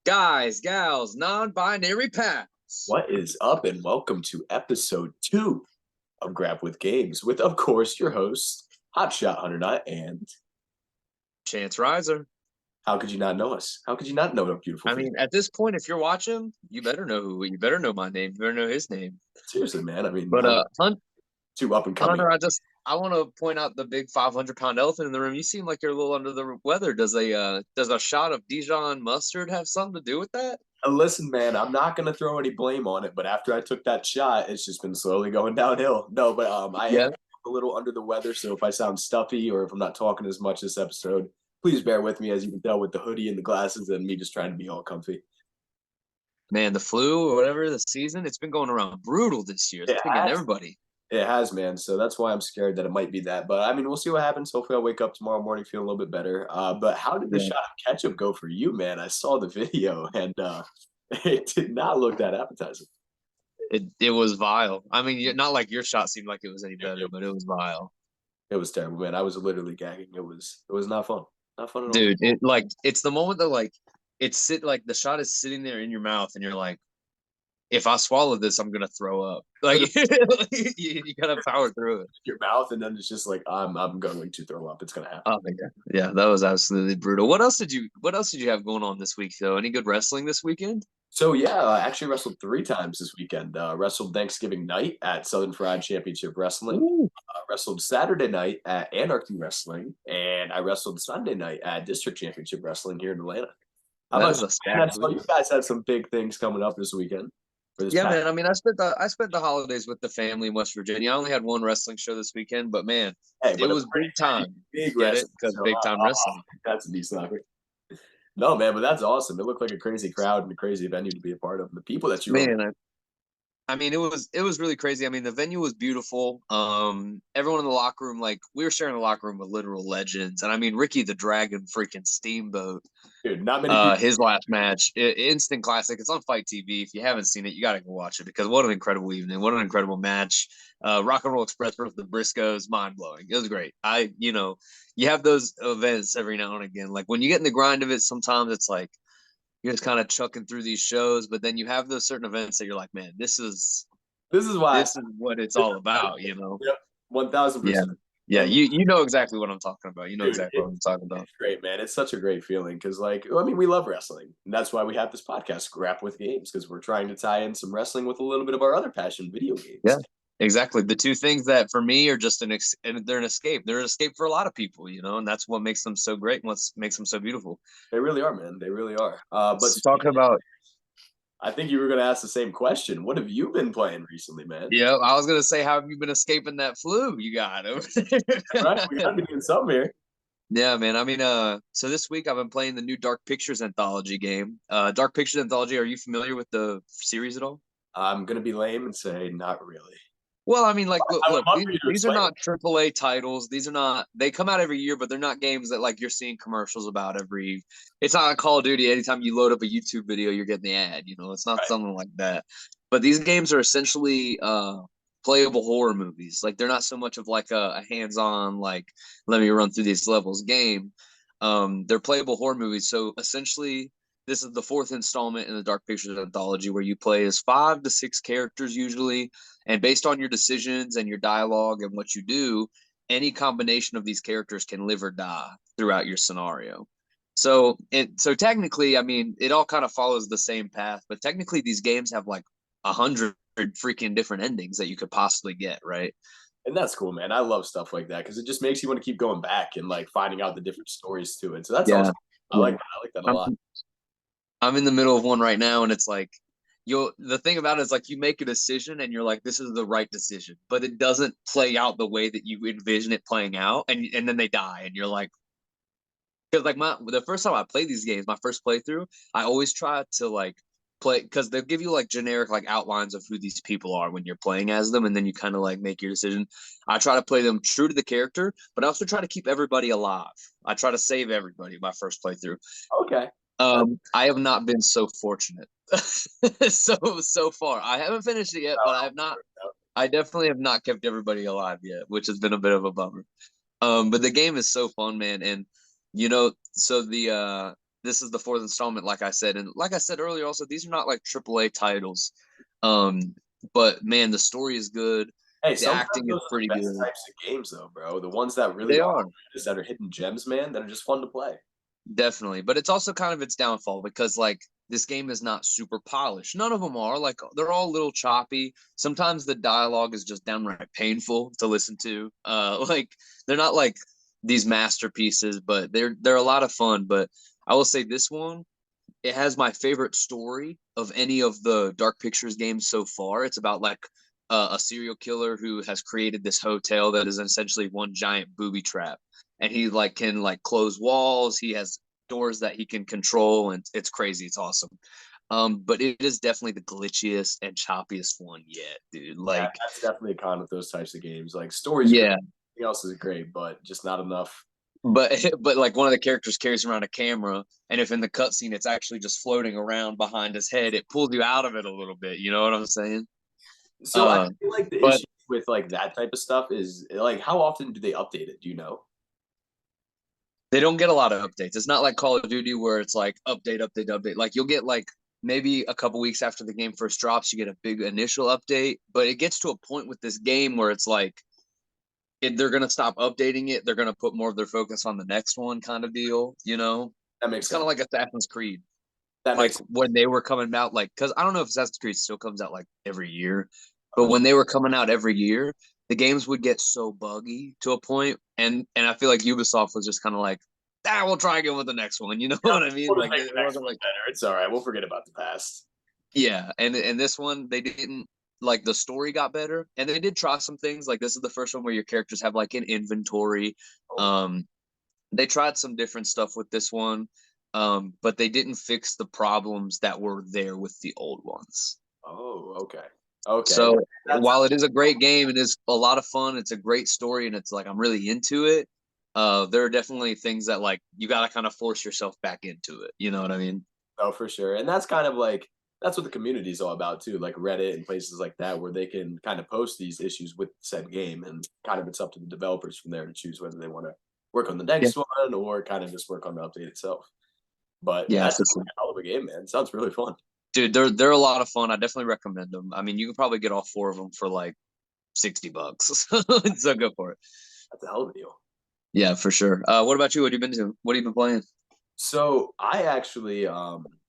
Guys, gals, non-binary pals. What is up, and welcome to episode 2 of Grap with Games with, of course, your host, Hotshot Hunter Nut. And Chance Riser. how could you not know us? How could you not know our beautiful I face? mean, at this point, if you're watching, you better know who. You better know my name. You better know his name. Seriously, man. I mean, But too up and coming. Hunter, I want to point out the big 500-pound elephant in the room. You seem like you're a little under the weather. Does a shot of Dijon mustard have something to do with that? Listen, man, I'm not gonna throw any blame on it, but after I took that shot, it's just been slowly going downhill. No, but I am Yeah. a little under the weather, so if I sound stuffy or if I'm not talking as much this episode, please bear with me. As you can tell with the hoodie and the glasses and me just trying to be all comfy. Man, the flu or whatever the season, it's been going around brutal this year. It It's been getting has everybody. It has, man. So that's why I'm scared that it might be that. But I mean, we'll see what happens. Hopefully, I'll wake up tomorrow morning feeling a little bit better. But how did the Yeah. shot of ketchup go for you, man? I saw the video and it did not look that appetizing. It was vile. I mean, not like your shot seemed like it was any It, better, it, but it was vile. it was terrible, man. I was literally gagging. It was not fun. Not fun at all. Dude, it's the moment that like the shot is sitting there in your mouth and you're like, if I swallow this, I'm gonna throw up. Like you gotta power through it. Your mouth, and then it's just like I'm going to throw up. It's gonna happen. Oh my god. Yeah, that was absolutely brutal. What else did you have going on this week though? Any good wrestling this weekend? So yeah, I actually wrestled 3 times this weekend. Wrestled Thanksgiving night at Southern Fried Championship Wrestling. Ooh, Wrestled Saturday night at Anarchy Wrestling, and I wrestled Sunday night at District Championship Wrestling here in Atlanta. How that about is you, a man? I stacked saw week. you guys had some big things coming up this weekend for this Yeah, past. man. I mean, I spent the holidays with the family in West Virginia. I only had one wrestling show this weekend, but man, Hey, it but a was big time. big Get it? wrestling. Because So big time wrestling. that's a decent offer. No, man, but that's awesome. It looked like a crazy crowd and a crazy venue to be a part of. The people that you were, Man, I mean, it was really crazy. I mean, the venue was beautiful. Everyone in the locker room, like we were sharing the locker room with literal legends, and I mean, Ricky the Dragon, freaking Steamboat. dude, not many people. His last match, instant classic. It's on Fight TV. If you haven't seen it, you gotta go watch it because what an incredible evening, what an incredible match. Rock and Roll Express versus the Briscoes, mind blowing. It was great. You have those events every now and again. Like when you get in the grind of it, sometimes it's like you're just kind of chucking through these shows, but then you have those certain events that you're like, man, this is This is why. this is what it's all about. Yep, 1,000%. Yeah. Yeah, And you know exactly what I'm talking about. You know dude, exactly what I'm talking about. it's great, man. It's such a great feeling because, like, I mean, we love wrestling, and that's why we have this podcast, Grap with Games, because we're trying to tie in some wrestling with a little bit of our other passion, video Yeah. games. Exactly. The two things that for me are just and they're an escape. They're an escape for a lot of people, and that's what makes them so great and what makes them so beautiful. They really are, man. They really are. But So talking about I think you were going to ask the same question. What have you been playing recently, man? Yeah, I was gonna say, how have you been escaping that flu you got over Right, we got there? to be doing something here. Yeah, man. I mean, so this week I've been playing the new Dark Pictures anthology game. Dark Pictures anthology. Are you familiar with the series at all? I'm going to be lame and say not really. Well, I mean, like, look, I would look love these, for you to these are explain it. not AAA titles. These are not. They come out every year, but they're not games that like you're seeing commercials about every. It's not like Call of Duty. Anytime you load up a YouTube video, you're getting the ad. It's not Right. something like that. But these games are essentially playable horror movies. Like they're not so much of like a hands-on like let me run through these levels game. They're playable horror movies. So essentially, this is the fourth installment in the Dark Pictures anthology where you play as 5 to 6 characters usually, and based on your decisions and your dialogue and what you do, any combination of these characters can live or die throughout your scenario. So technically, I mean, it all kind of follows the same path, but technically these games have like 100 freaking different endings that you could possibly get, right? And that's cool, man. I love stuff like that because it just makes you want to keep going back and like finding out the different stories to it. So that's Yeah. awesome. I Yeah. like that. I like that a lot. I'm I'm in the middle of one right now, and it's like the thing about it is like you make a decision and you're like, this is the right decision, but it doesn't play out the way that you envision it playing out, and then they die, and you're like, because like the first time I played these games, my first playthrough, I always try to like play because they'll give you like generic like outlines of who these people are when you're playing as them, and then you kind of like make your decision. I try to play them true to the character, but I also try to keep everybody alive. I try to save everybody my first playthrough. Okay. I have not been so fortunate so far. I haven't finished it yet, but I have not. I definitely have not kept everybody alive yet, which has been a bit of a bummer. But the game is so fun, man, and so this is the fourth installment, like I said, and like I said earlier, also these are not like AAA titles, but man, the story is good, Hey, the sometimes acting is those are pretty the best good. types of games, though, bro. The ones that really They are are. that are hidden gems, man, that are just fun to play. Definitely, but it's also kind of its downfall because like this game is not super polished. None of them are. Like they're all a little choppy. Sometimes the dialogue is just downright painful to listen to. Like they're not like these masterpieces, but they're a lot of fun. But I will say this one, it has my favorite story of any of the Dark Pictures games so far. It's about like a serial killer who has created this hotel that is essentially one giant booby trap, and he like can like close walls. He has doors that he can control, and it's crazy. It's awesome. But it is definitely the glitchiest and choppiest one yet, dude. Yeah, Like, that's definitely a con with those types of games. Like stories great, yeah, everything else is great, but just not enough. but but like one of the characters carries around a camera, and if in the cutscene it's actually just floating around behind his head, it pulls you out of it a little bit. You know what I'm saying? So I Uh, feel like the but issue with like that type of stuff is like how often do they update it? Do you know? they don't get a lot of updates. It's not like Call of Duty where it's like update, update, update. Like you'll get like maybe a couple weeks after the game first drops, you get a big initial update. But it gets to a point with this game where it's like they're gonna stop updating it. They're gonna put more of their focus on the next one, kind of deal. You know, That makes it's kind of sense. like Assassin's Creed. That Like makes sense. when they were coming out, like because I don't know if Assassin's Creed still comes out like every year, but when they were coming out every year, the games would get so buggy to a point, and I feel like Ubisoft was just kind of like, ah, we'll try again with the next one. You know Yeah, what I mean? we'll just Like make it the next wasn't one like better. It's all right. We'll forget about the past. yeah, and this one they didn't like the story got better, and they did try some things. Like this is the first one where your characters have like an inventory. Oh, Um, they tried some different stuff with this one, but they didn't fix the problems that were there with the old ones. oh, okay, okay. So That's while it is a great game, it is a lot of fun. It's a great story, and it's like I'm really into it. There are definitely things that like you got to kind of force yourself back into it. You know what I mean? no for sure, and that's kind of like that's what the community is all about too, like Reddit and places like that, where they can kind of post these issues with said game, and kind of it's up to the developers from there to choose whether they want to work on the Yeah, next one or kind of just work on the update itself. But yeah, that's for sure. a hell of a game, man. It sounds really fun. Dude, they're a lot of fun. I definitely recommend them. I mean, you can probably get all four of them for like $60. So go for it. That's a hell of a deal. Yeah, for sure. What about you? What have you been to? What have you been playing? So I actually,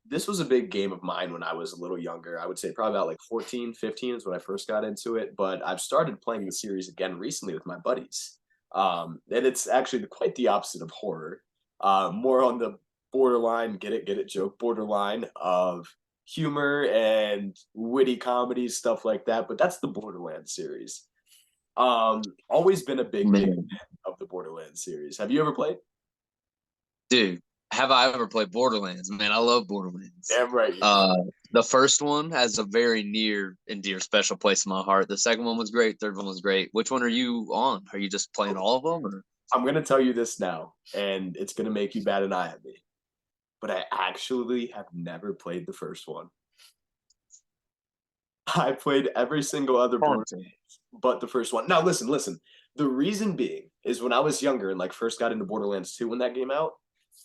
this was a big game of mine when I was a little younger. I would say probably about like 14, 15 is when I first got into it. But I've started playing the series again recently with my buddies. And it's actually quite the opposite of horror. More on the borderline, get it, joke borderline of humor and witty comedies, stuff like that. But that's the Borderlands series. Always been a big Man, fan of the Borderlands series. Have you ever played? dude, have I ever played Borderlands? Man, I love Borderlands. Damn right you do. Uh, the first one has a very near and dear special place in my heart. The second one was great. Third one was great. Which one are you on? Are you just playing all of them? Or? I'm gonna tell you this now, and it's gonna make you bat an eye at me. But I actually have never played the first one. I played every single other Borderlands Haunting. but the first one. Now listen, listen. The reason being is when I was younger and like first got into Borderlands 2 when that came out,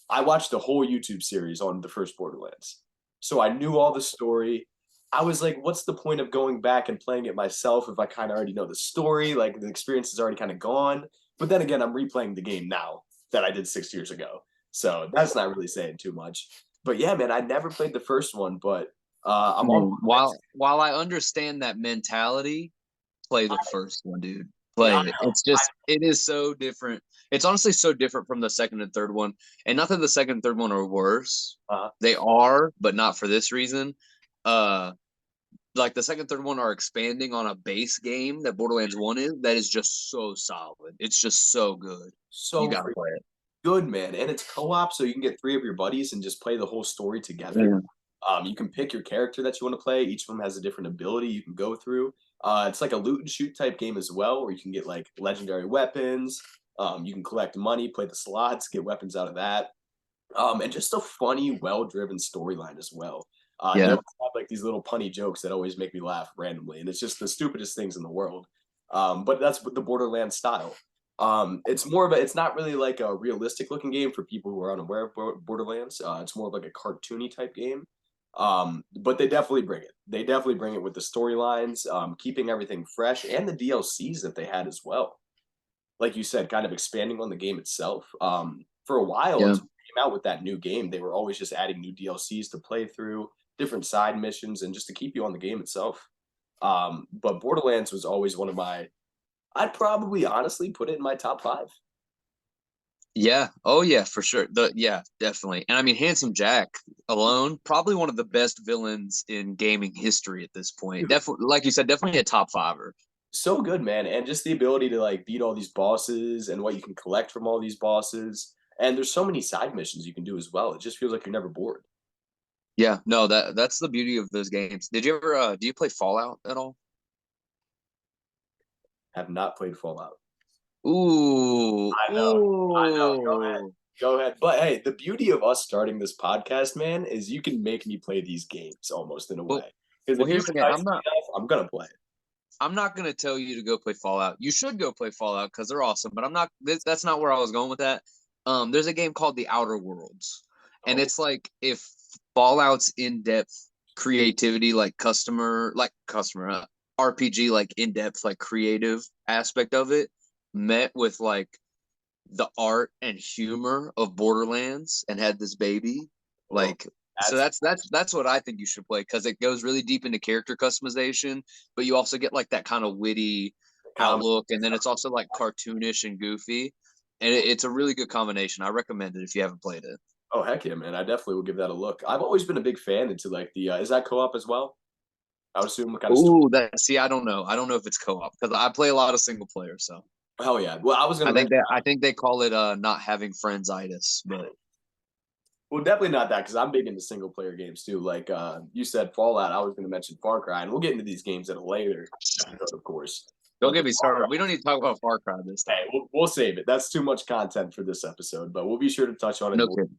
I watched the whole YouTube series on the first Borderlands. So I knew all the story. I was like, what's the point of going back and playing it myself if I kind of already know the story? Like the experience is already kind of gone. But then again, I'm replaying the game now that I did 6 years ago. So that's not really saying too much. But yeah, man, I never played the first one, but I'm on Borderlands. While I understand that mentality, play the first one, dude. Yeah, Play it. It's just it is so different. It's honestly so different from the second and third one. And not that the second and third one are worse. uh, They are, but not for this reason. Uh like the second, third one are expanding on a base game that Borderlands 1 is that is just so solid. It's just so good. You so gotta freaking play it. good, man. And it's co-op, so you can get three of your buddies and just play the whole story together. Yeah. You can pick your character that you want to play. Each of them has a different ability you can go through. It's like a loot and shoot type game as well, where you can get like legendary weapons. You can collect money, play the slots, get weapons out of that. And just a funny, well-driven storyline as well. They Yeah. always have like these little punny jokes that always make me laugh randomly, and it's just the stupidest things in the world. But that's the Borderlands style. It's not really like a realistic looking game for people who are unaware of Borderlands. It's more of like a cartoony type game. But they definitely bring it. They definitely bring it with the storylines, keeping everything fresh, and the DLCs that they had as well. Like you said, kind of expanding on the game itself. For a while Yeah. until they came out with that new game, they were always just adding new DLCs to play through, different side missions, and just to keep you on the game itself. But Borderlands was always one of my. I'd probably honestly put it in my top five. Yeah. Oh yeah, for sure. Yeah, definitely. And I mean, Handsome Jack alone, probably one of the best villains in gaming history at this point. Dude, Definitely, like you said, definitely a top fiver. so good, man. And just the ability to like beat all these bosses and what you can collect from all these bosses. And there's so many side missions you can do as well. It just feels like you're never bored. Yeah, no, that's the beauty of those games. Did you ever do you play Fallout at all? Have not played Fallout. Ooh, I know. I know. Go ahead. ooh. Go ahead. But hey, the beauty of us starting this podcast, man, is you can make me play these games almost in a Well, way. Because well, if you here's the game. entice me enough, I'm gonna play it. I'm not gonna tell you to go play Fallout. You should go play Fallout because they're awesome. But I'm not. That's not where I was going with that. There's a game called The Outer Worlds, and Oh, it's like if Fallout's in-depth creativity, like customer RPG, like in-depth, like creative aspect of it, met with like the art and humor of Borderlands and had this baby. oh, Like, so that's that's what I think you should play because it goes really deep into character customization, but you also get like that kind of witty comedy. outlook, and then it's also like cartoonish and goofy, and it's a really good combination. I recommend it if you haven't played it. Oh heck yeah, man! I definitely will give that a look. I've always been a big fan into like the. Is that co-op as well? I would assume what kind of story. Ooh, that see, I don't know. I don't know if it's co-op because I play a lot of single player. So Hell yeah! Well, I was gonna mention. I think they call it not having friends itis, but Well, definitely not that because I'm big into single player games too. Like you said, Fallout. I was gonna mention Far Cry, and we'll get into these games at a later episode, of course. don't But the get me Far Cry, started. We don't need to talk about Far Cry this time. hey, we'll save it. That's too much content for this episode, but we'll be sure to touch on it. No kidding.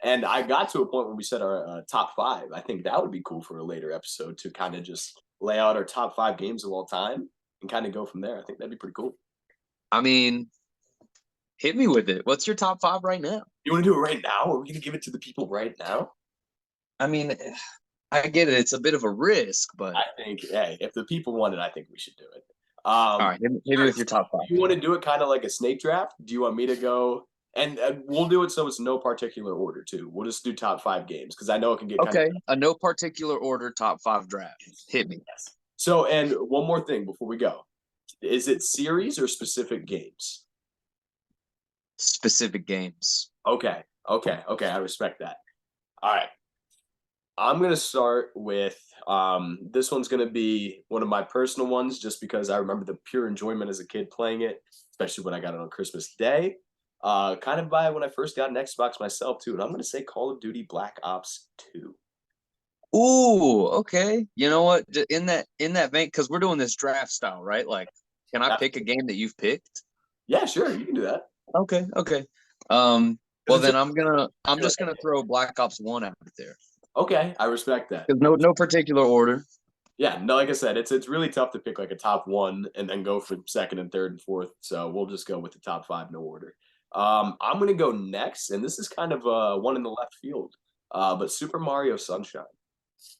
And I got to a point where we said our top five. I think that would be cool for a later episode to kind of just lay out our top five games of all time and kind of go from there. I think that'd be pretty cool. I mean, hit me with it. What's your top five right now? You want to do it right now? Are we going to give it to the people right now? I mean, I get it. It's a bit of a risk, but I think, hey, if the people want it, I think we should do it. all right, hit me Sure. with your top five. Do you want to do it kind of like a snake draft? Do you want me to go? And we'll do it so it's no particular order too. We'll just do top five games because I know it can get kind of. Okay, a no particular order top five draft. Hit me. Yes. So, and one more thing before we go, is it series or specific games? Specific games. Okay, okay. I respect that. All right, I'm gonna start with this one's gonna be one of my personal ones just because I remember the pure enjoyment as a kid playing it, especially when I got it on Christmas Day. Kind of by when I first got an Xbox myself too, and I'm gonna say Call of Duty Black Ops 2. Ooh, okay. You know what? In that vein, because we're doing this draft style, right? Like, can I That, pick a game that you've picked? yeah, sure, you can do that. Okay, okay. Well It's then I'm just gonna throw Black Ops 1 out there. okay, I respect that. Because no particular order. Yeah, no, like I said, it's really tough to pick like a top one and then go for second and third and fourth. So we'll just go with the top five, no order. I'm gonna go next, and this is kind of one in the left field. But Super Mario Sunshine.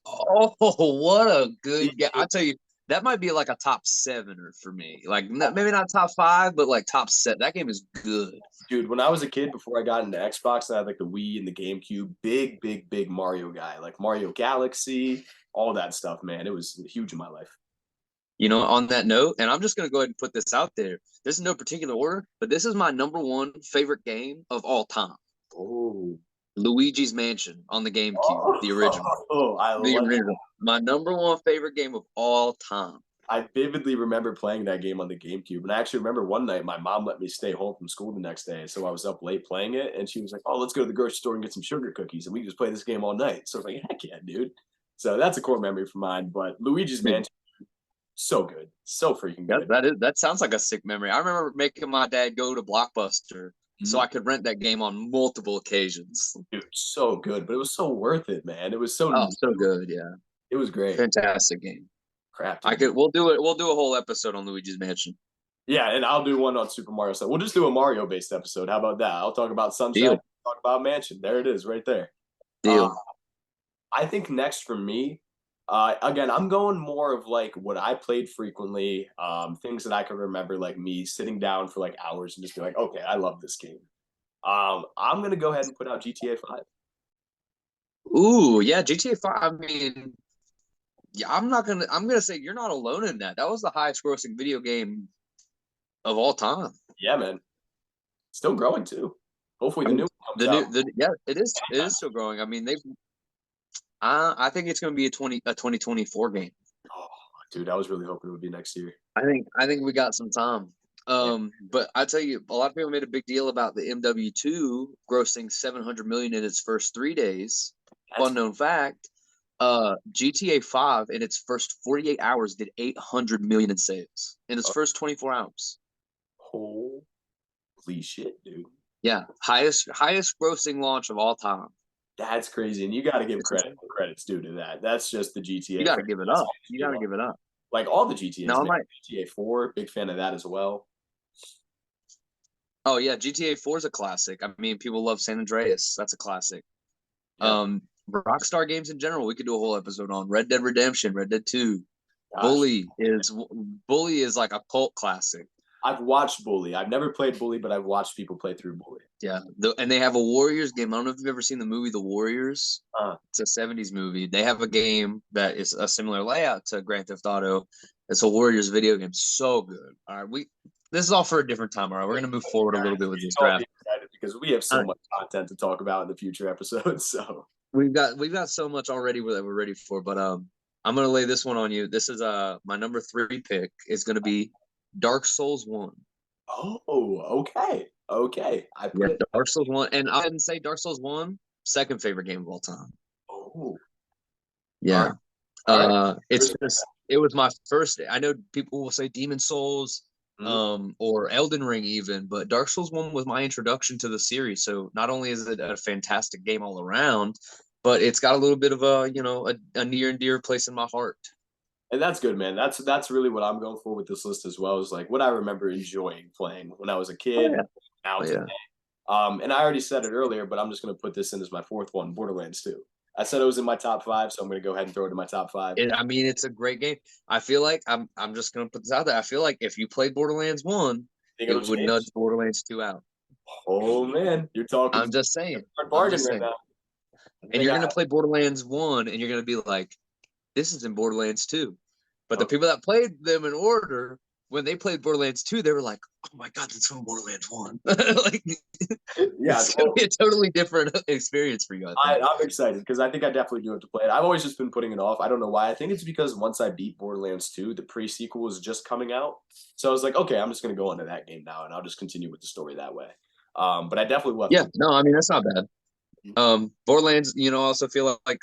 Oh, what a good game. I tell you, that might be like a top sevener for me. Like maybe not top five, but like top set. That game is good. Dude, when I was a kid, before I got into Xbox, I had like the Wii and the GameCube. Big Mario guy, like Mario Galaxy, all that stuff, man. It was huge in my life. You know, on that note, and I'm just gonna go ahead and put this out there. This is no particular order, but this is my number one favorite game of all time. Oh, Luigi's Mansion on the GameCube, the original. oh, I The love. original. My number one favorite game of all time. I vividly remember playing that game on the GameCube. And I actually remember one night my mom let me stay home from school the next day. So I was up late playing it. And she was like, oh, let's go to the grocery store and get some sugar cookies. And we just play this game all night. So I was like, heck yeah, dude. So that's a core memory for mine. But Luigi's Mansion, so good. So freaking good. That sounds like a sick memory. I remember making my dad go to Blockbuster so Mhm. I could rent that game on multiple occasions. Dude, so good. But it was so worth it, man. It was so Oh, new. so good, yeah. It was great. Fantastic game. Crap, I dude. could we'll do a whole episode on Luigi's Mansion. Yeah, and I'll do one on Super Mario. So we'll just do a Mario based episode. How about that? I'll talk about Sunshine, Deal, talk about Mansion. There it is, right there. Uh, deal. I think next for me, again, I'm going more of like what I played frequently, things that I can remember, like me sitting down for like hours and just be like, okay, I love this game. I'm gonna go ahead and put out GTA 5. Ooh, yeah, GTA 5. I mean, yeah, I'm gonna say you're not alone in that. That was the highest grossing video game of all time. Yeah, man, still growing too. Hopefully I the new mean, one comes out yeah, it anytime is still soon. growing. I mean, I think it's gonna be a 2024 game. Oh, dude, I was really hoping it would be next year. I think we got some time. Yeah, But I tell you, a lot of people made a big deal about the MW2 grossing 700 million in its first 3 days. that's Fun known fact, GTA 5 in its first 48 hours did 800 million in sales in its oh, first 24 hours. holy shit, dude. Yeah, highest grossing launch of all time. That's crazy, and you got to give It's credit insane. where credit's due to that. That's just the You GTA got to give it franchise up. You got being to give it up. like all the GTA's, Now I man. might. GTA 4, big fan of that as well. Oh yeah, GTA 4 is a classic. I mean, people love San Andreas. That's a classic. Yeah, Rockstar games in general, we could do a whole episode on Red Dead Redemption, Red Dead 2. gosh, Bully is like a cult classic. I've watched Bully. I've never played Bully, but I've watched people play through Bully. Yeah. And they have a Warriors game. I don't know if you've ever seen the movie The Warriors. Uh, It's a 70s movie. They have a game that is a similar layout to Grand Theft Auto. It's a Warriors video game. So good. All right, we this is all for a different time. All right, we're gonna move forward a little bit with you this know, I'll be draft. excited because we have so Uh, much content to talk about in the future episodes. So, we've got so much already that we're ready for, but I'm gonna lay this one on you. This is my number three pick is gonna be Dark Souls 1. oh, okay, okay. I Yeah, put it. Dark Souls 1. And I'll say Dark Souls 1, second favorite game of all time. Oh, all right, Yeah. all right. It was my first. I know people will say Demon Souls, Mhm. or Elden Ring even, but Dark Souls 1 was my introduction to the series. So not only is it a fantastic game all around, but it's got a little bit of a near and dear place in my heart. And that's good, man. That's really what I'm going for with this list as well. Is like what I remember enjoying playing when I was a Oh kid, yeah. now Oh today. yeah. And I already said it earlier, but I'm just going to put this in as my fourth one, Borderlands 2. I said it was in my top five, so I'm going to go ahead and throw it in my top five. I mean, it's a great game. I feel like I'm just gonna put this out there. I feel like if you played Borderlands 1, Think it it'll would change? nudge Borderlands 2 out. Oh man, you're talking I'm just saying. a I'm bargain just right saying. now. I And think you're I gonna play Borderlands 1 and you're gonna be like, this is in Borderlands 2. But the people that played them in order, when they played Borderlands 2, they were like, oh my god, that's from Borderlands 1. Like yeah. it's gonna Well, be a totally different experience for you, I think. I'm excited because I think I definitely do have to play it. I've always just been putting it off. I don't know why. I think it's because once I beat Borderlands 2, the pre sequel was just coming out. So I was like, okay, I'm just going to go into that game now and I'll just continue with the story that way. But I definitely will have Yeah, to. no, I mean that's not bad. Borderlands, I also feel like,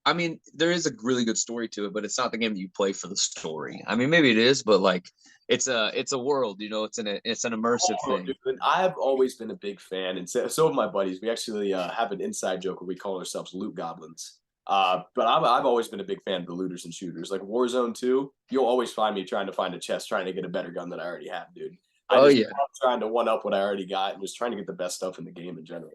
I mean, there is a really good story to it, but it's not the game that you play for the story. I mean, maybe it is, but like, it's a world, it's an immersive Oh, thing. dude, I've always been a big fan, and so have my buddies. We actually have an inside joke where we call ourselves loot goblins. But I've always been a big fan of the looters and shooters. Like Warzone 2, you'll always find me trying to find a chest, trying to get a better gun than I already have, dude. I Oh just yeah, love trying to one up what I already got and just trying to get the best stuff in the game in general.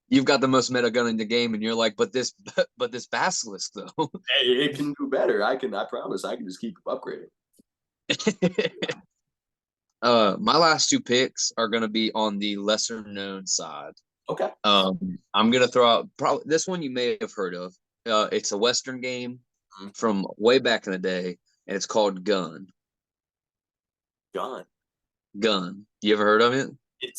you've got the most meta gun in the game, and you're like, but this, but this basilisk though. Hey, it can do better. I promise. I can just keep upgrading. My last two picks are gonna be on the lesser known side. Okay. I'm gonna throw out probably this one you may have heard of. It's a Western game Mhm. from way back in the day, and it's called Gun. Gone. Gun. You ever heard of it?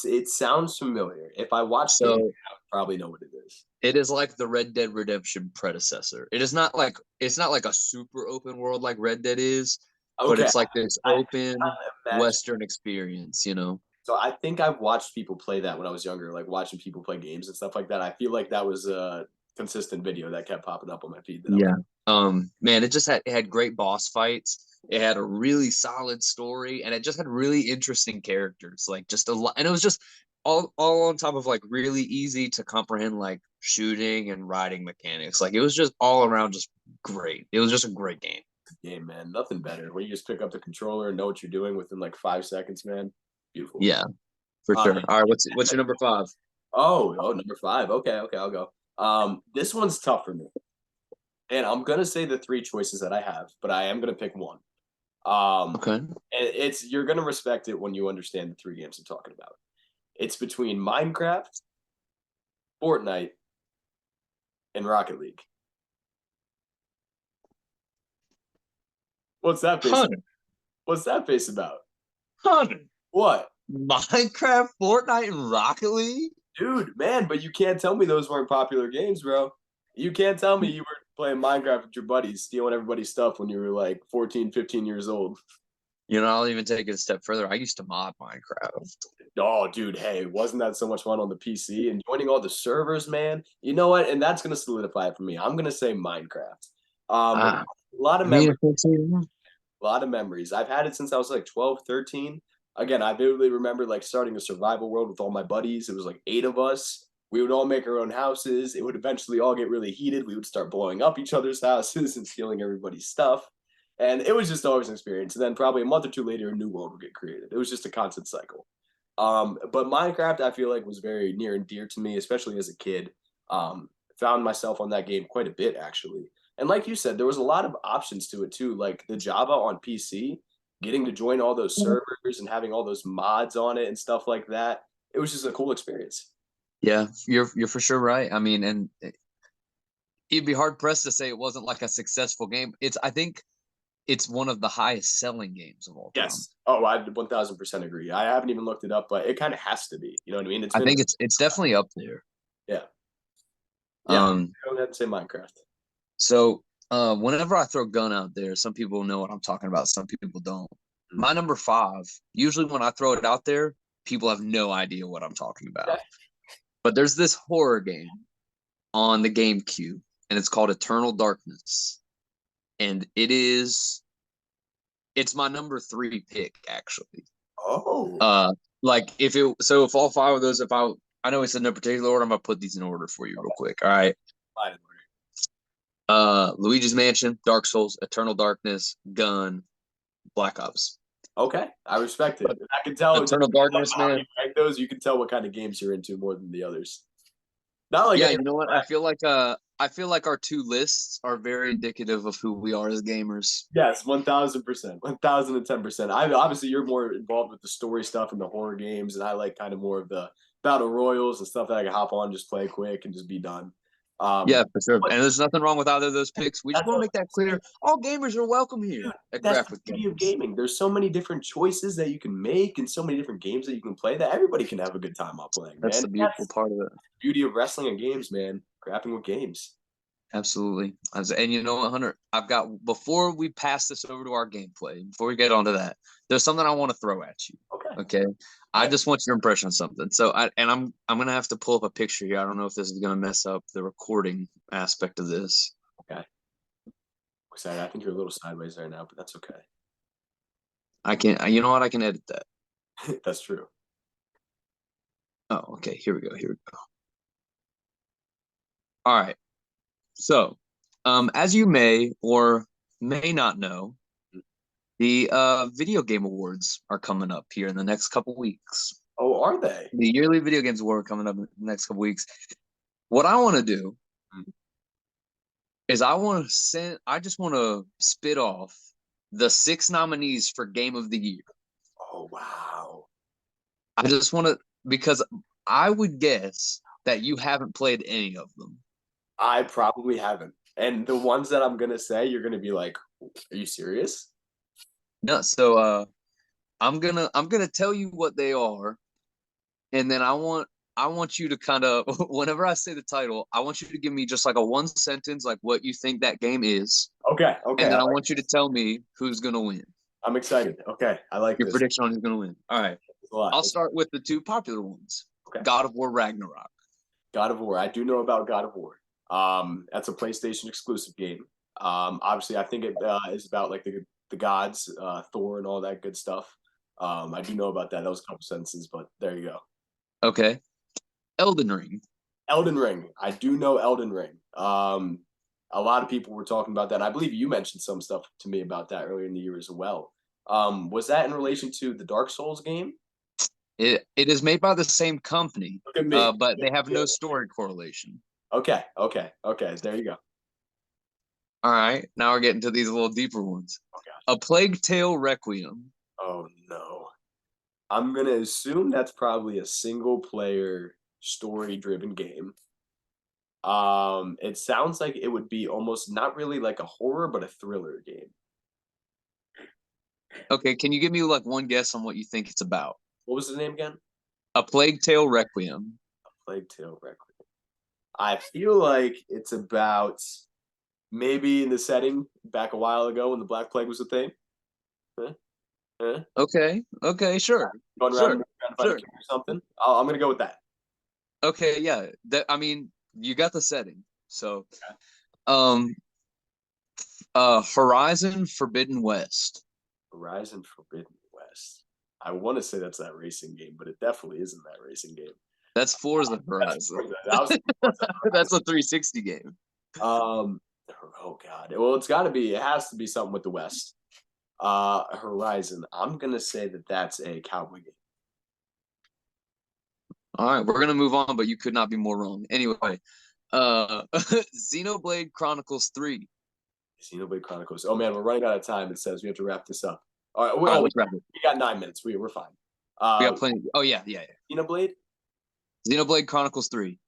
It sounds familiar. If I watched gameplay, So I would probably know what it is. it is like the Red Dead Redemption predecessor. It's not like a super open world like Red Dead is, but Okay. it's like this I open imagine. Western experience. So I think I've watched people play that when I was younger, like watching people play games and stuff like that. I feel like that was a consistent video that kept popping up on my feed that I was Yeah. Man, it had great boss fights. It had a really solid story, and it just had really interesting characters. Like just a lot, and it was just all on top of like really easy to comprehend like shooting and riding mechanics. Like it was just all around just great. It was just a great game. game, man. Nothing better. When you just pick up the controller and know what you're doing within like 5 seconds, man. Beautiful. Yeah, for Uh, sure. All right, what's your number five? number five. Okay, I'll go. This one's tough for me. And I'm gonna say the three choices that I have, but I am gonna pick one. Okay. And it's you're gonna respect it when you understand the three games I'm talking about. It's between Minecraft, Fortnite, and Rocket League. What's that face? Hunter, What's that face about? Hunter. What? Minecraft, Fortnite, and Rocket League? Dude, man, but you can't tell me those weren't popular games, bro. You can't tell me you were playing Minecraft with your buddies, stealing everybody's stuff when you were like 14, 15 years old. You know, I'll even take it a step further. I used to mod Minecraft. Oh, dude, hey, wasn't that so much fun on the PC and joining all the servers, man? You know what? And that's gonna solidify it for me. I'm gonna say Minecraft. A Ah, lot of I mean, memories. if it's A lot of memories. I've had it since I was like 12, 13. Again, I vividly remember like starting a survival world with all my buddies. It was like 8 of us. We would all make our own houses. It would eventually all get really heated. We would start blowing up each other's houses and stealing everybody's stuff. And it was just always an experience. And then probably a month or two later, a new world would get created. It was just a constant cycle. But Minecraft, I feel like was very near and dear to me, especially as a kid. Found myself on that game quite a bit, actually. And like you said, there was a lot of options to it too, like the Java on PC, getting to join all those servers and having all those mods on it and stuff like that. It was just a cool experience. yeah, you're for sure right. I mean, and you'd be hard pressed to say it wasn't like a successful game. I think it's one of the highest selling games of all time. Yes. Oh, I 1000% agree. I haven't even looked it up, but it kind of has to be. You know what I mean? It's I been, think it's definitely up there. yeah. Yeah. Um, Go ahead and say Minecraft. so whenever I throw gun out there, some people know what I'm talking about, some people don't. Mm. My number five, usually when I throw it out there, people have no idea what I'm talking about. Okay. But there's this horror game on the GameCube, and it's called Eternal Darkness. And it's my number three pick, actually. Oh. Like if all five of those, I know it's in no particular order, I'm gonna put these in order for you real quick. All right. Fine. Luigi's Mansion, Dark Souls, Eternal Darkness, Gun, Black Ops. Okay, I respect it. I can tell Eternal Darkness, how you man. rank those. You can tell what kind of games you're into more than the others. Not like Yeah, you know what? I feel like our two lists are very indicative of who we are as gamers. yes, 1000%, 1010%. I obviously you're more involved with the story stuff and the horror games, and I like kind of more of the battle royals and stuff that I can hop on, just play quick and just be done. Yeah, for sure. But And there's nothing wrong with either of those picks. We just that's want to what make that I'm saying. clear. All gamers are welcome here Dude, at that's Grap the with beauty of Games. gaming. There's so many different choices that you can make and so many different games that you can play that everybody can have a good time while playing, That's man. the beautiful That's part of it. the beauty of wrestling and games, man. Grappling with games. Absolutely. And you know what, Hunter? Before we pass this over to our gameplay, before we get onto that, there's something I want to throw at you. Okay. Okay. I Okay. just want your impression on something. I'm gonna have to pull up a picture here. I don't know if this is gonna mess up the recording aspect of this. Okay. Excited. I think you're a little sideways there now, but that's okay. I can you know what? I can edit that. That's true. Oh, okay. Here we go. Here we go. All right. So, as you may or may not know, the video game awards are coming up here in the next couple weeks. Oh, are they? The yearly video games award coming up in the next couple weeks. What I want to do is I just want to spit off the 6 nominees for game of the year. Oh, wow. I just want to, because I would guess that you haven't played any of them. I probably haven't. And the ones that I'm gonna say, you're gonna be like, "Are you serious?" No, so I'm gonna tell you what they are, and then I want you to kind of whenever I say the title, I want you to give me just like a one sentence, like what you think that game is, Okay, and okay. then I want you to tell me who's gonna win. I'm excited. Okay, I like Your this. prediction on who's gonna win. All right, A lot. I'll start with the two popular ones. Okay. God of War Ragnarok. God of War. I do know about God of War. That's a PlayStation exclusive game. Obviously, I think it is about like the gods, Thor, and all that good stuff. I do know about that. That was a couple sentences, but there you go. Okay, Elden Ring. Elden Ring. I do know Elden Ring. A lot of people were talking about that. And I believe you mentioned some stuff to me about that earlier in the year as well. Was that in relation to the Dark Souls game? It is made by the same company, Look at me. but they have no story correlation. Okay, okay, okay. There you go. All right, now we're getting to these little deeper ones. Oh gosh. A Plague Tale Requiem. Oh no. I'm gonna assume that's probably a single player story driven game. It sounds like it would be almost not really like a horror, but a thriller game. Okay, can you give me like one guess on what you think it's about? What was the name again? A Plague Tale Requiem. Plague Tale Requiem. I feel like it's about maybe in the setting back a while ago when the Black Plague was a thing. Eh, eh. Okay, sure, Going around sure, and trying to find a sure. king or something. I'm gonna go with that. Okay, yeah. That I mean, you got the setting. So, um, Horizon Forbidden West. Horizon Forbidden West. I want to say that's that racing game, but it definitely isn't that racing game. That's Forza That's Horizon. Forza. I was That's a 360 game. um oh god. Well, it's got to be. It has to be something with the West. Horizon. I'm gonna say that that's a cowboy game. All right, we're gonna move on, but you could not be more wrong. Anyway, Xenoblade Chronicles 3. Xenoblade Chronicles. Oh man, we're running out of time. It says we have to wrap this up. All right. All right, Oh, let's wrap it. we got 9 minutes. We're fine. We got plenty. Oh yeah. Xenoblade. Xenoblade Chronicles 3.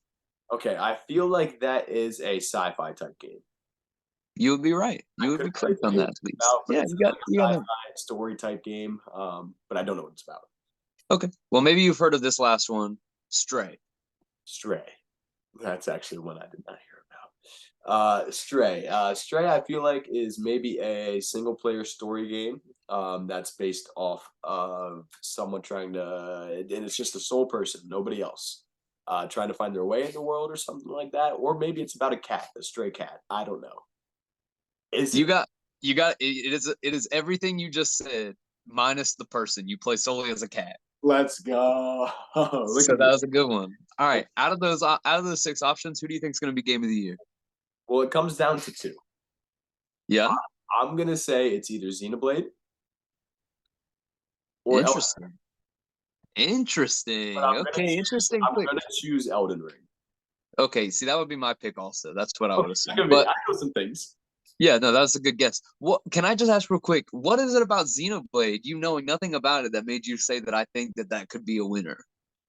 Okay, I feel like that is a sci-fi type game. You would be right. I You would be couldn't really correct tell on you that, what at it's least. about, but Yeah, it's you got like you a got it. sci-fi story type game. But I don't know what it's about. Okay. Well, maybe you've heard of this last one, Stray. Stray. That's actually one I did not hear about. Stray. Stray, I feel like is maybe a single player story game. That's based off of someone trying to, and it's just a sole person, nobody else, trying to find their way in the world or something like that. Or maybe it's about a cat, a stray cat. I don't know. Is You it? got it is everything you just said minus the person. You play solely as a cat. Let's go. Look So at that me. was a good one. All right, out of those six options, who do you think is going to be game of the year? Well, it comes down to two. Yeah, I'm gonna say it's either Xenoblade or Elden Ring. interesting. But Interesting. Okay, interesting I'm pick. gonna choose Elden Ring. Okay, see, that would be my pick also. That's what I Okay, would look assume. at me. But I know some things. yeah, no, that's a good guess. What can I just ask real quick? What is it about Xenoblade, you knowing nothing about it, that made you say that I think that that could be a winner?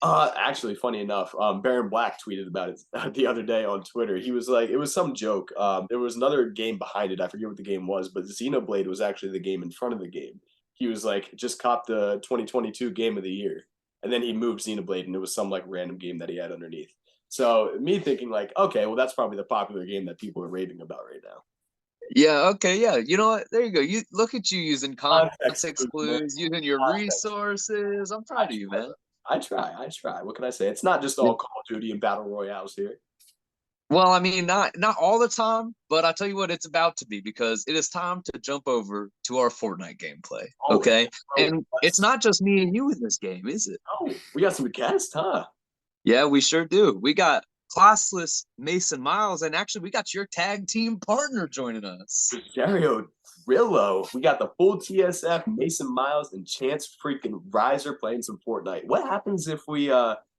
Actually, funny enough, Baron Black tweeted about it the other day on Twitter. He was like, it was some joke. There was another game behind it. I forget what the game was, but Xenoblade was actually the game in front of the game. He was like, just cop the 2022 game of the year, and then he moved Xenoblade, and it was some like random game that he had underneath. So me thinking like, okay, well that's probably the popular game that people are raving about right now. Yeah, okay, yeah. You know what? There you go. You look at you using Context context clues, man. clues, using your Context. resources. I'm I proud of you, try, man. bro. I try. I try. What can I say? It's not just Yeah. all Call of Duty and battle royales here. Well, I mean, not all the time, but I tell you what, it's about to be because it is time to jump over to our Fortnite gameplay. Oh, Okay, bro, and it's let's not just me and you in this game, is it? go. We got some guests, huh? Yeah, we sure do. We got classless Mason Miles, and actually, we got your tag team partner joining us. Rosario Rillo. We got the full TSF, Mason Miles, and Chance freaking Riser playing some Fortnite. What happens if we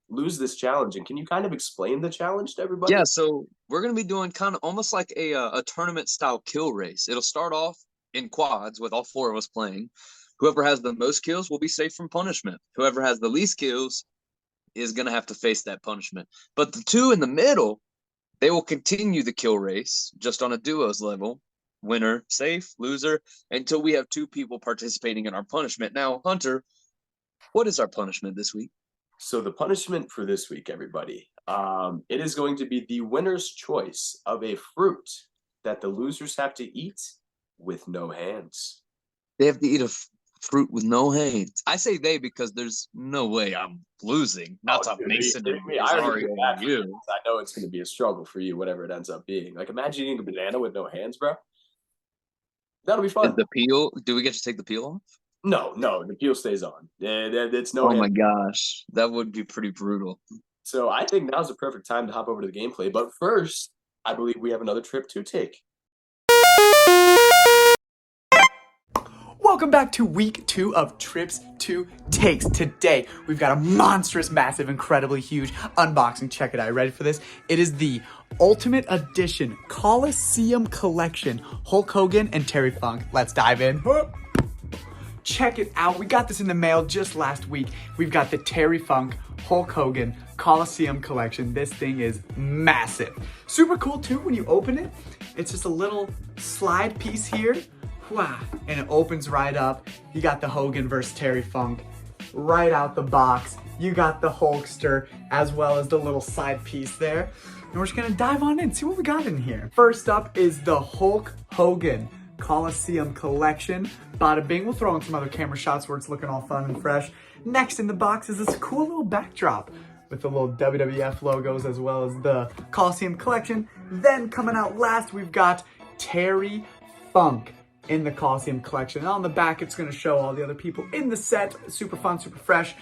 lose this challenge? And can you kind of explain the challenge to everybody? Yeah, so we're gonna be doing kind of almost like a tournament style kill race. It'll start off in quads with all four of us playing. Whoever has the most kills will be safe from punishment. Whoever has the least kills is gonna have to face that punishment. But the two in the middle, they will continue the kill race just on a duos level. Winner safe, loser, until we have two people participating in our punishment. Now, Hunter, what is our punishment this week? So the punishment for this week, everybody, it is going to be the winner's choice of a fruit that the losers have to eat with no hands. They have to eat a fruit with no hands. I say they because there's no way I'm losing. Not Oh, to dude, are you Mason kidding and me? I already Rosario feel and bad for you. you. I know it's going to be a struggle for you, whatever it ends up being. Like, imagine eating a banana with no hands, bro. That'll be Is fun. the peel? Do we get to take the peel off? No, no, the peel stays on. It's no Oh hands. my gosh, that would be pretty brutal. So I think now's the perfect time to hop over to the gameplay. But first, I believe we have another trip to take. Welcome back to week 2 of Trips to Takes. Today, we've got a monstrous, massive, incredibly huge unboxing. Check it out. Ready for this? It is the Ultimate Edition Coliseum Collection. Hulk Hogan and Terry Funk. Let's dive in. Check it out. We got this in the mail just last week. We've got the Terry Funk Hulk Hogan Coliseum Collection. This thing is massive. Super cool too when you open it. It's just a little slide piece here. Wow. And it opens right up. You got the Hogan versus Terry Funk right out the box. You got the Hulkster as well as the little side piece there. And we're just gonna dive on in, see what we got in here. First up is the Hulk Hogan Coliseum Collection. Bada bing. We'll throw in some other camera shots where it's looking all fun and fresh. Next in the box is this cool little backdrop with the little WWF logos as well as the Coliseum Collection. Then coming out last, we've got Terry Funk in the Coliseum Collection. And on the back, it's gonna show all the other people in the set. Super fun, super fresh.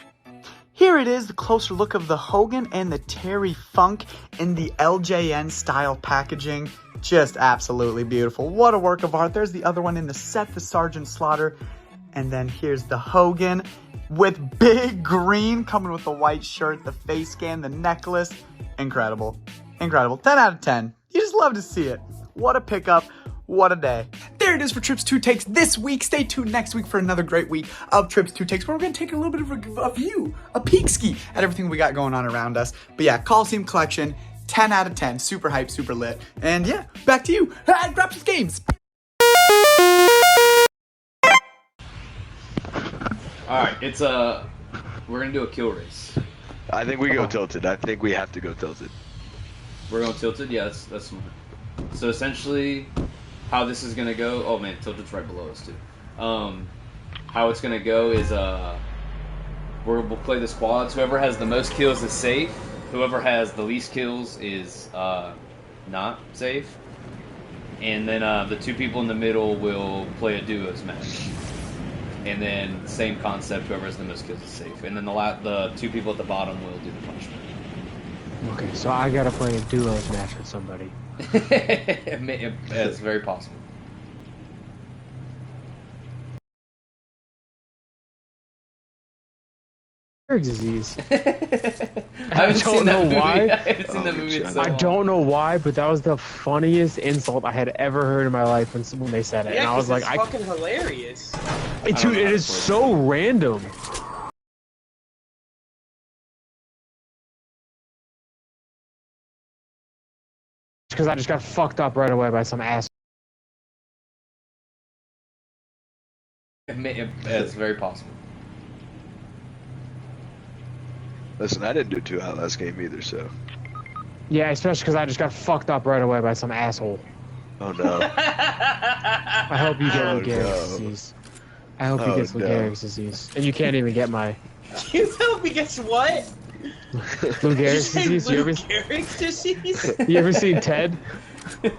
Here it is, the closer look of the Hogan and the Terry Funk in the LJN style packaging. Just absolutely beautiful. What a work of art. There's the other one in the set, the Sergeant Slaughter. And then here's the Hogan with big green, coming with the white shirt, the face scan, the necklace. Incredible. Incredible. 10 out of 10. You just love to see it. What a pickup. What a day. There it is for Trips 2 Takes this week. Stay tuned next week for another great week of Trips 2 Takes, where we're going to take a little bit of a view, a peek ski at everything we got going on around us. But yeah, Coliseum Collection, 10 out of 10. Super hype, super lit. And yeah, back to you at Grap's Games. Alright, we're going to do a kill race. I think we go tilted. I think we have to go tilted. We're going tilted? Yeah, that's smart. So essentially, how this is gonna go? Oh man, tilted's right below us too. How it's gonna go is we'll play the squads. Whoever has the most kills is safe. Whoever has the least kills is not safe. And then the two people in the middle will play a duos match. And then same concept. Whoever has the most kills is safe. And then the two people at the bottom will do the punishment. Okay, so I gotta play a duos match with somebody. It's very possible. Disease. I don't know why. I haven't seen that movie in so long. I don't know why, but that was the funniest insult I had ever heard in my life when they said it. Yeah, and I was like, it's fucking hilarious. Dude, it is so random. Because I just got fucked up right away by some ass. It's very possible. Listen, I didn't do too hot last game either, so. Yeah, especially because I just got fucked up right away by some asshole. Oh no. I hope you get Lou Gehrig's disease. I hope he gets Lou Gehrig's disease. And you can't even get my... You hope he gets what? Lou Gehrig's disease? Lou Gehrig's disease? You ever seen Ted?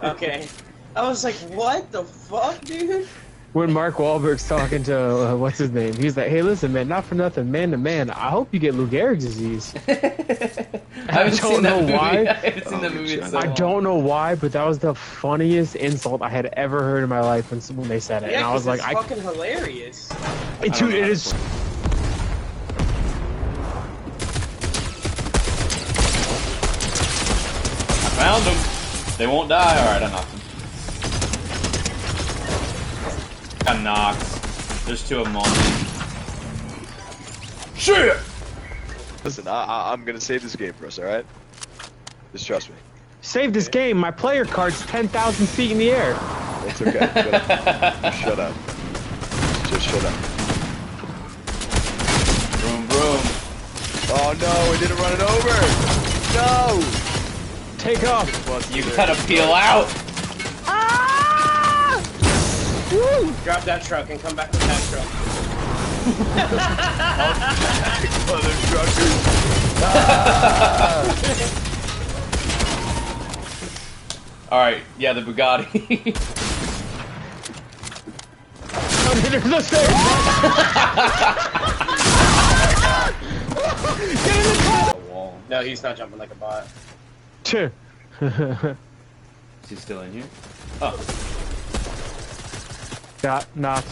Okay. I was like, what the fuck, dude? When Mark Wahlberg's talking to, what's his name? He's like, hey, listen, man, not for nothing, man to man, I hope you get Lou Gehrig's disease. I don't know why. I haven't seen that movie in so long. I don't know why, but that was the funniest insult I had ever heard in my life when they said it. Yeah, and I was like, it's fucking hilarious. Dude, it is... Found them. They won't die. Alright, I knocked them. Got knocked. There's two of them on me. Shit! Listen, I'm gonna save this game for us, alright? Just trust me. Save this game. My player card's 10,000 feet in the air. It's okay. Shut up. Just shut up. Just shut up. Vroom, vroom. Oh no, we didn't run it over! No! Take off. You gotta peel out. Ah! Woo! Drop that truck and come back with that truck. Motherfuckers! Alright, yeah, the Bugatti. There's a stairs! Get in the car! No, he's not jumping like a bot. Is Is he still in here? Oh. Got knocked.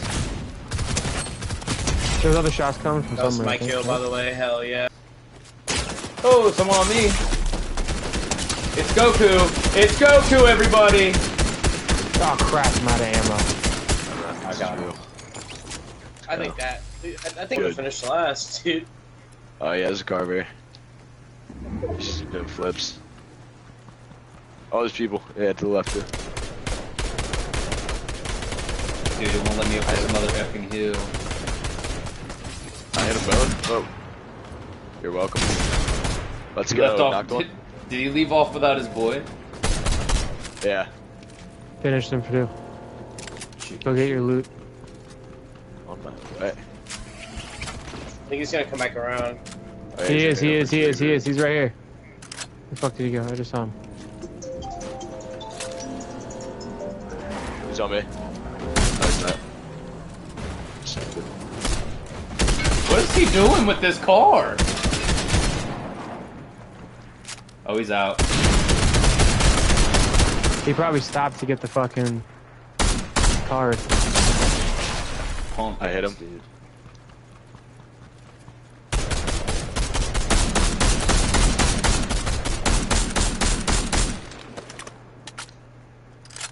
There's other shots coming from That was somewhere. my I think, kill, right? by the way. Hell yeah. Oh, someone on me. It's Goku. It's Goku, everybody. Oh crap! I'm out of ammo. I got it. I think that. I think we finished last, dude. Oh yeah, there's a car here. She's doing flips. Oh, there's people. Yeah, to the left too. Dude, it won't let me up this motherfucking hill. I hit him both. Oh. You're welcome. Let's He go. left off. Knocked one. Did he leave off without his boy? Yeah. Finished him for two. Go get your loot. On my way. I think he's gonna come back around. Oh, yeah, He he's is. gonna go for two. He's right here. Where the fuck did he go? I just saw him. He's on me. No, he's not. What is he doing with this car? Oh, he's out. He probably stopped to get the fucking card. Punk I hit ass him. Dude.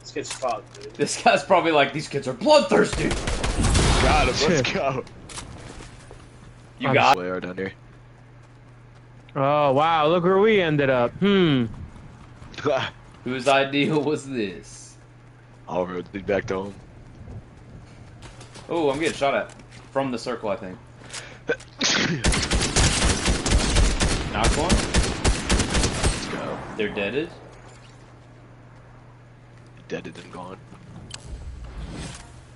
This kid's fucked, dude. This guy's probably like, these kids are bloodthirsty. Got him. Let's go. You got Way down here. Oh wow! Look where we ended up. Whose idea was this? All roads lead back to home. Oh, I'm getting shot at. From the circle, I think. Knocked one. Let's go. They're deaded. Deaded and gone.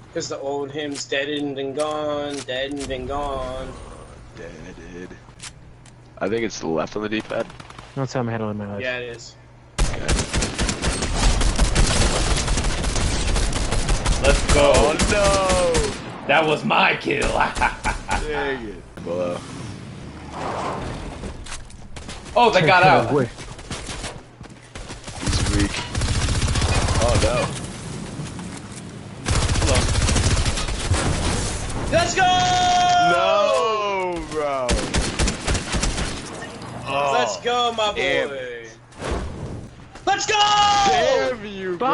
Because the old hymn's deadened and gone, deadened and gone. Deaded. I think it's to the left on the D-pad. That's how I'm handling my life. Yeah, it is. Let's go. Oh no! That was my kill. Dang it. Below. Oh, they got out. Wait. He's weak. Oh no. Let's go! No, bro. Oh, Let's go, my boy. damn. Let's go! Damn you, bro.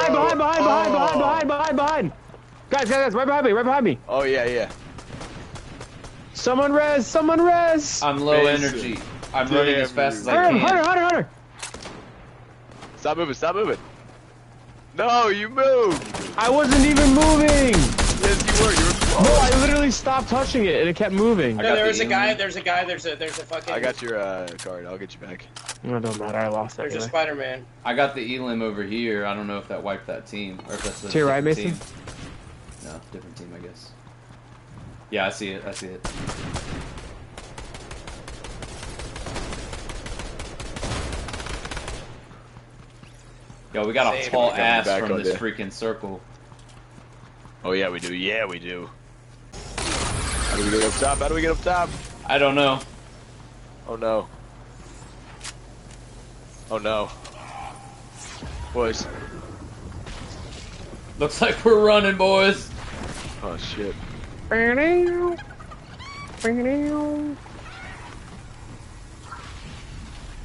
Behind. Guys, right behind me. Oh, yeah. Someone res. I'm low Mason. energy. I'm running as fast as I Hunter, can. Hunter. Stop moving. No, you moved. I wasn't even moving. Yes, you were. You were close. No, I literally stopped touching it and it kept moving. I No, got there's the a guy, alien. there's a fucking... I got your card. I'll get you back. No, it don't matter. I lost that. There's a Anyway. Spider-Man. I got the elim over here. I don't know if that wiped that team or if that's a To your right, different Mason? team. No, different team, I guess. Yeah, I see it. Yo, we got a Same. tall Coming ass back from on this you. freaking circle. Oh, yeah, we do. Yeah, we do. How do we get up top? I don't know. Oh, no. Boys. Looks like we're running, boys. Oh, shit.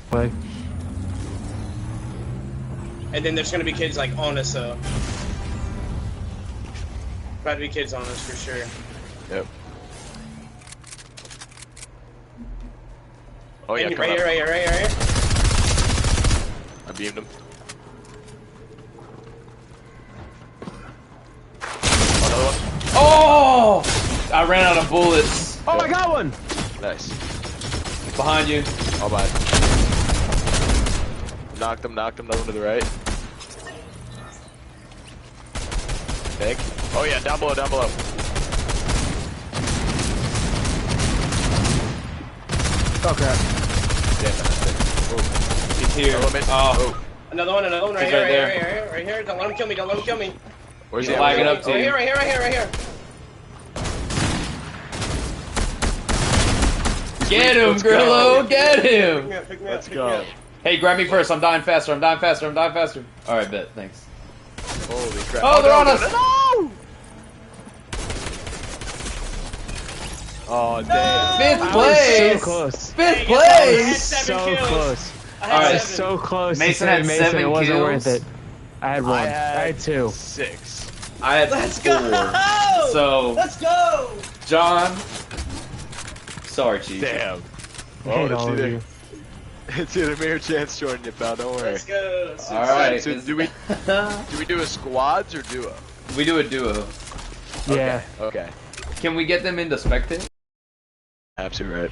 Play. And then there's gonna be kids like on us though. About to be kids on us for sure. Yep. Oh, yeah, And come right up. here. I beamed him. Another one. Oh! I ran out of bullets. Oh, I got one. Nice. Behind you. All mine. Knocked him. Another one to the right. Thank. Oh yeah, down below. Oh crap. Yeah, nice. He's here. Hello, mate. Oh, Another one right He's here, right right here. Don't let him kill me. Where's He's he? lagging up to Right you. here, right here. Get him, Let's go. Grillo! Get him! Pick me up. Let's go. Hey, grab me first. I'm dying faster. Alright, bet. Thanks. Holy crap. Oh, they're no, on no, us! no, no! Oh damn! Fifth I was place. so close. Fifth I place. had 7 So kills. close. I All had right. I was 7. so close. Mason to had Mason. 7 It wasn't worth kills. it. I had 1. I had 2. 6. I had Let's 4. go! So Let's go! John, sorry, Chief. Damn. I hate Well, all of you. it's either me or Chance joining you, pal. Don't worry. Let's go. All right. So do we do a squads or duo? We do a duo. Yeah. Okay. Can we get them into spectate? Absolutely right.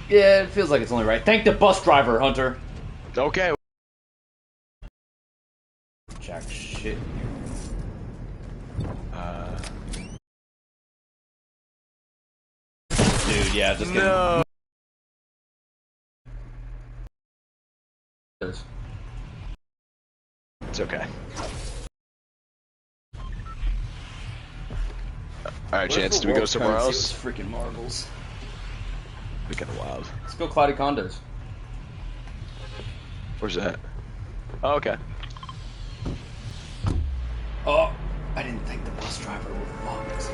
Yeah, it feels like it's only right. Thank the bus driver, Hunter. Okay. Jack shit. Dude, yeah, just No. It's okay. All right, Chance. Do we go somewhere else? Freaking marbles. Be kind of wild. Let's go Cloudy Condos. Where's that? Oh, okay. Oh, I didn't think the bus driver would fucked.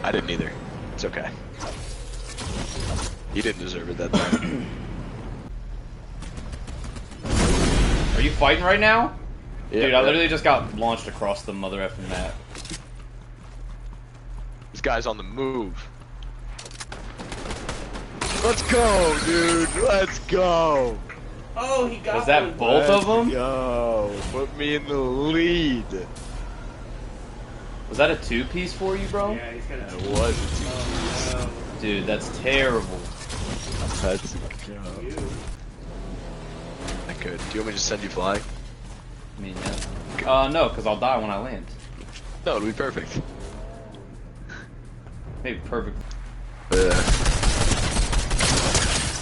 I didn't either. It's okay. He didn't deserve it that time. Are you fighting right now? Yeah, Dude, I literally just got launched across the mother effing map. This guy's on the move. Let's go, dude. Let's go. Oh, he got Was that one. both of them? Go. Put me in the lead. Was that a 2-piece for you, bro? Yeah, he's got That a was a team. Oh, Dude, that's terrible. Let's go. no. You. I could. Do you want me to just send you flying? I mean, yeah. No, because I'll die when I land. No, it'll be perfect. Maybe perfect.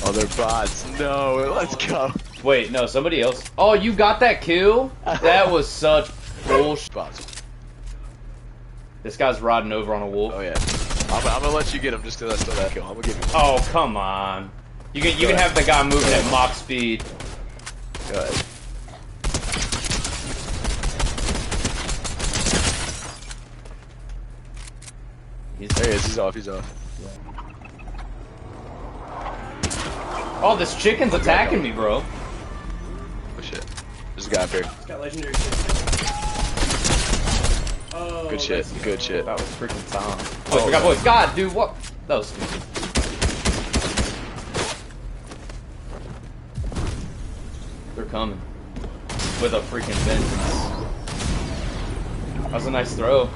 Other bots. No, let's go. Wait, no, somebody else. Oh, you got that kill? That was such bullshit. Bots. This guy's riding over on a wolf. Oh yeah. I'm gonna let you get him just because I stole that kill. I'm gonna give you. Oh, come on. You can have the guy moving at Mach speed. Go ahead. There he is. He's off. He's off. Oh, this chicken's attacking me, bro. Oh shit. There's a guy up here. He's got legendary shit. Oh, Good shit. let's Good go. shit. That was freaking Tom. Oh, we got boys. God, dude, what? That was stupid. They're coming. With a freaking vengeance. That was a nice throw.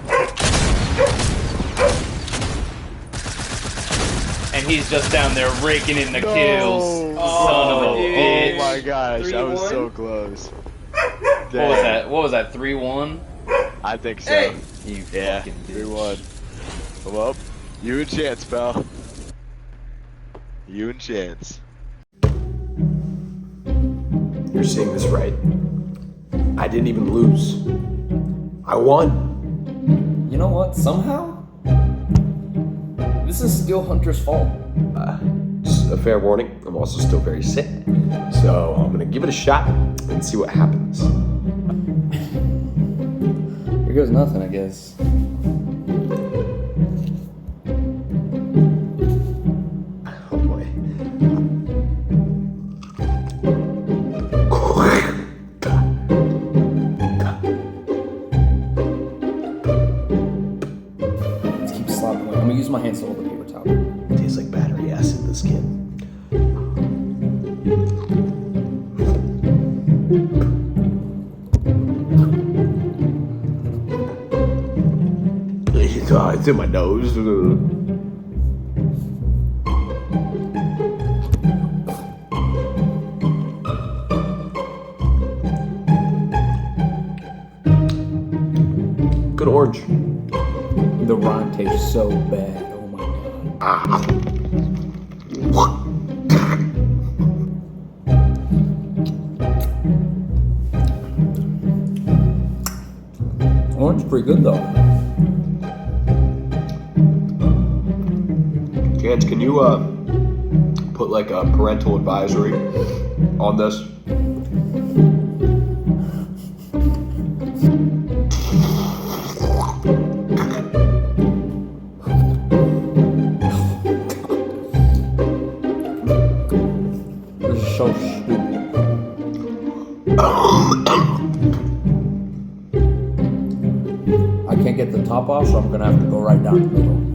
And he's just down there raking in the kills. Son of a bitch. Oh my gosh, I was 3-1? so close. What was that? What was that? 3-1? I think so. Hey! You Yeah, fucking bitch. 3-1. Well, you and Chance, pal. You and Chance. You're seeing this right. I didn't even lose. I won. You know what? Somehow, this is still Hunter's fault. Just a fair warning, I'm also still very sick. So I'm gonna give it a shot and see what happens. Here goes nothing, I guess. Oh boy. Let's keep slopping away. I'm gonna use my hands to hold the paper towel. Tastes like battery acid in the skin. It's in my nose. Good orange. The rhyme tastes so bad. Oh my god. Orange pretty good though. Chance, can you put like a parental advisory on this? take the top off, so I'm gonna have to go right down the middle.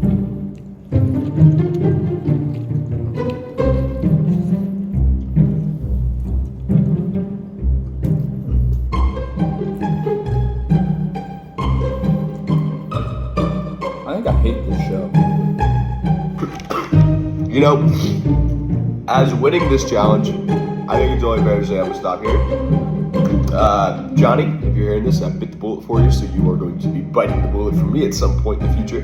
I think I hate this show. You know, as winning this challenge, I think it's only fair to say I'm gonna stop here. Johnny, if you're hearing this, I bit the bullet for you, so you are going to be biting the bullet for me at some point in the future.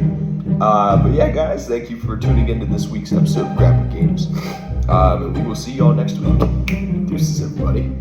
But yeah, guys, thank you for tuning into this week's episode of Grap Games. And we will see y'all next week. Deuces, everybody.